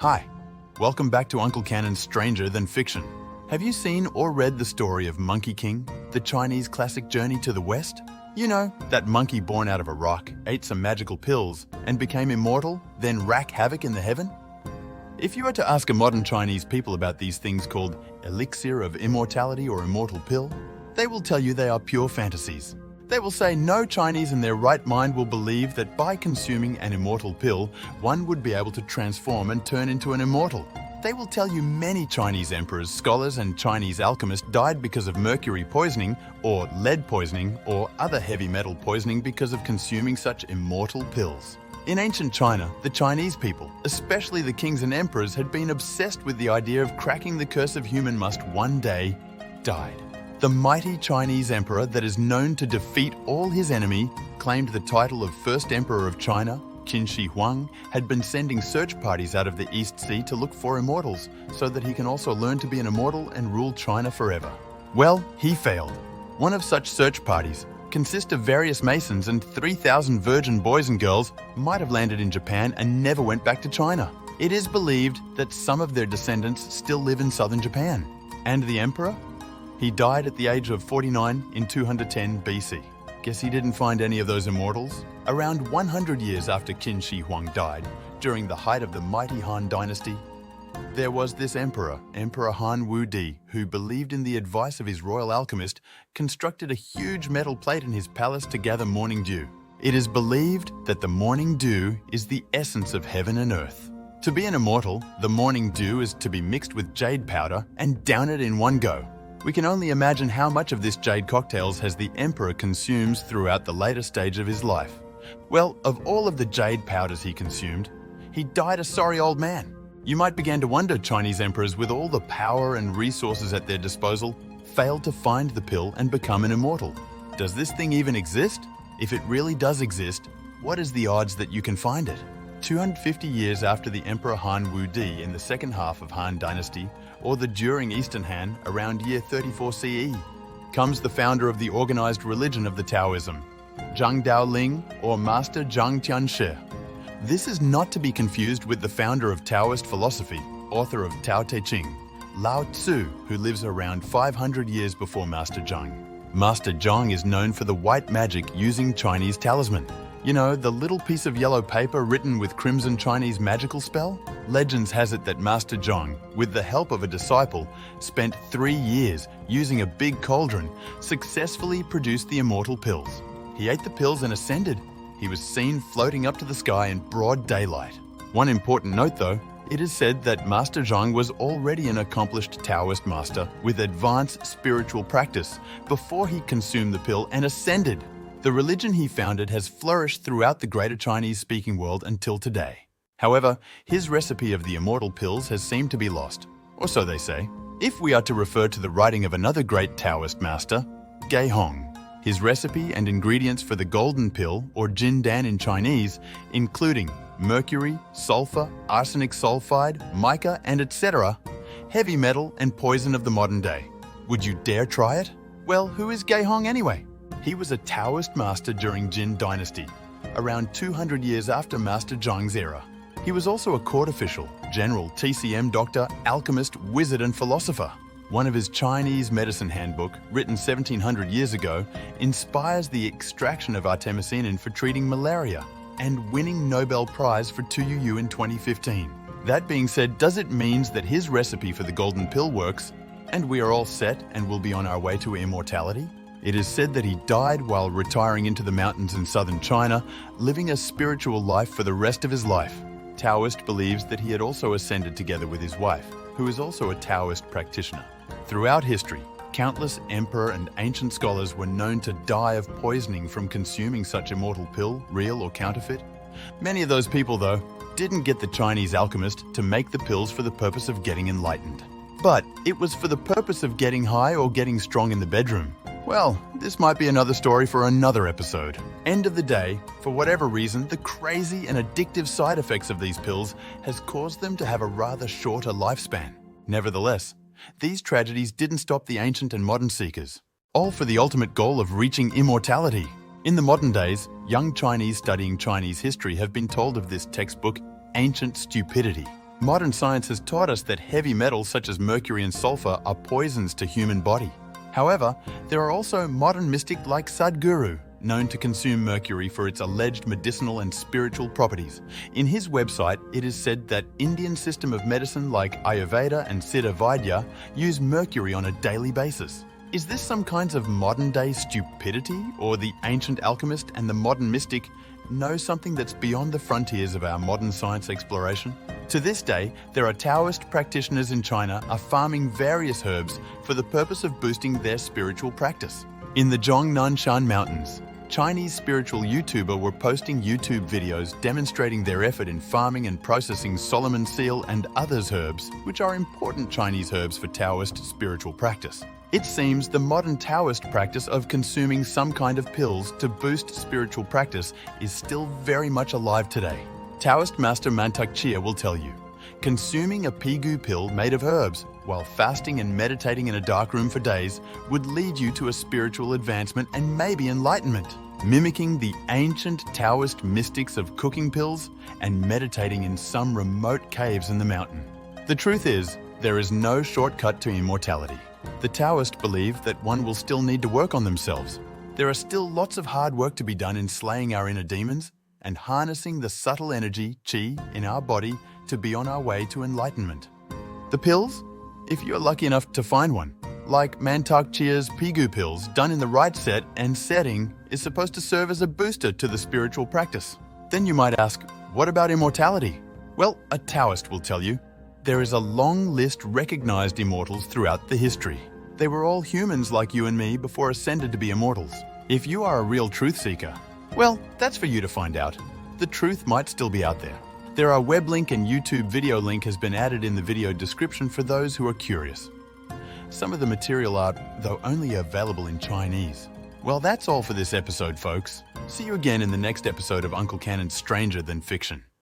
Hi, welcome back to Uncle Cannon's Stranger Than Fiction. Have you seen or read the story of Monkey King, the Chinese classic journey to the West? You know, that monkey born out of a rock, ate some magical pills, and became immortal, then wrack havoc in the heaven? If you were to ask a modern Chinese people about these things called Elixir of Immortality or Immortal Pill, they will tell you they are pure fantasies. They will say no Chinese in their right mind will believe that by consuming an immortal pill, one would be able to transform and turn into an immortal. They will tell you many Chinese emperors, scholars, and Chinese alchemists died because of mercury poisoning, or lead poisoning, or other heavy metal poisoning because of consuming such immortal pills. In ancient China, the Chinese people, especially the kings and emperors, had been obsessed with the idea of cracking the curse of human must one day died. The mighty Chinese emperor that is known to defeat all his enemy, claimed the title of first emperor of China, Qin Shi Huang, had been sending search parties out of the East Sea to look for immortals so that he can also learn to be an immortal and rule China forever. Well, he failed. One of such search parties consists of various masons, and 3,000 virgin boys and girls might have landed in Japan and never went back to China. It is believed that some of their descendants still live in southern Japan. And the emperor? He died at the age of 49 in 210 BC. Guess he didn't find any of those immortals? Around 100 years after Qin Shi Huang died, during the height of the mighty Han dynasty, there was this emperor, Emperor Han Wudi, who believed in the advice of his royal alchemist, constructed a huge metal plate in his palace to gather morning dew. It is believed that the morning dew is the essence of heaven and earth. To be an immortal, the morning dew is to be mixed with jade powder and down it in one go. We can only imagine how much of this jade cocktails has the emperor consumes throughout the later stage of his life. Well, of all of the jade powders he consumed, he died a sorry old man. You might begin to wonder Chinese emperors with all the power and resources at their disposal failed to find the pill and become an immortal. Does this thing even exist? If it really does exist, what is the odds that you can find it? 250 years after the Emperor Han Wudi in the second half of Han Dynasty, or the during Eastern Han around year 34 CE, comes the founder of the organized religion of the Taoism, Zhang Daoling or Master Zhang Tianshi. This is not to be confused with the founder of Taoist philosophy, author of Tao Te Ching, Lao Tzu, who lives around 500 years before Master Zhang. Master Zhang is known for the white magic using Chinese talisman. You know, the little piece of yellow paper written with crimson Chinese magical spell? Legends has it that Master Zhang, with the help of a disciple, spent 3 years using a big cauldron, successfully produced the immortal pills. He ate the pills and ascended. He was seen floating up to the sky in broad daylight. One important note though, it is said that Master Zhang was already an accomplished Taoist master with advanced spiritual practice before he consumed the pill and ascended. The religion he founded has flourished throughout the greater Chinese-speaking world until today. However, his recipe of the immortal pills has seemed to be lost, or so they say, if we are to refer to the writing of another great Taoist master, Ge Hong. His recipe and ingredients for the golden pill, or Jin Dan in Chinese, including mercury, sulfur, arsenic sulfide, mica, and etc., heavy metal and poison of the modern day. Would you dare try it? Well, who is Ge Hong anyway? He was a Taoist master during Jin Dynasty, around 200 years after Master Zhang's era. He was also a court official, general, TCM doctor, alchemist, wizard, and philosopher. One of his Chinese medicine handbook, written 1700 years ago, inspires the extraction of artemisinin for treating malaria and winning Nobel Prize for TUU in 2015. That being said, does it mean that his recipe for the golden pill works and we are all set and will be on our way to immortality? It is said that he died while retiring into the mountains in southern China, living a spiritual life for the rest of his life. Taoist believes that he had also ascended together with his wife, who is also a Taoist practitioner. Throughout history, countless emperor and ancient scholars were known to die of poisoning from consuming such immortal pill, real or counterfeit. Many of those people, though, didn't get the Chinese alchemist to make the pills for the purpose of getting enlightened. But it was for the purpose of getting high or getting strong in the bedroom. Well, this might be another story for another episode. End of the day, for whatever reason, the crazy and addictive side effects of these pills has caused them to have a rather shorter lifespan. Nevertheless, these tragedies didn't stop the ancient and modern seekers, all for the ultimate goal of reaching immortality. In the modern days, young Chinese studying Chinese history have been told of this textbook, ancient stupidity. Modern science has taught us that heavy metals such as mercury and sulfur are poisons to human body. However, there are also modern mystics like Sadhguru, known to consume mercury for its alleged medicinal and spiritual properties. In his website, it is said that Indian system of medicine like Ayurveda and Siddha Vaidya use mercury on a daily basis. Is this some kinds of modern-day stupidity, or the ancient alchemist and the modern mystic know something that's beyond the frontiers of our modern science exploration? To this day, there are Taoist practitioners in China are farming various herbs for the purpose of boosting their spiritual practice. In the Zhongnanshan Mountains, Chinese spiritual YouTuber were posting YouTube videos demonstrating their effort in farming and processing Solomon seal and others herbs, which are important Chinese herbs for Taoist spiritual practice. It seems the modern Taoist practice of consuming some kind of pills to boost spiritual practice is still very much alive today. Taoist master Mantak Chia will tell you, consuming a Pigu pill made of herbs while fasting and meditating in a dark room for days would lead you to a spiritual advancement and maybe enlightenment, mimicking the ancient Taoist mystics of cooking pills and meditating in some remote caves in the mountain. The truth is, there is no shortcut to immortality. The Taoists believe that one will still need to work on themselves. There are still lots of hard work to be done in slaying our inner demons and harnessing the subtle energy, qi, in our body to be on our way to enlightenment. The pills? If you're lucky enough to find one, like Mantak Chia's Pigu pills, done in the right set and setting, is supposed to serve as a booster to the spiritual practice. Then you might ask, what about immortality? Well, a Taoist will tell you. There is a long list recognized immortals throughout the history. They were all humans like you and me before ascended to be immortals. If you are a real truth seeker, well, that's for you to find out. The truth might still be out there. There are web link and YouTube video link has been added in the video description for those who are curious. Some of the material art, though only available in Chinese. Well, that's all for this episode, folks. See you again in the next episode of Uncle Cannon's Stranger Than Fiction.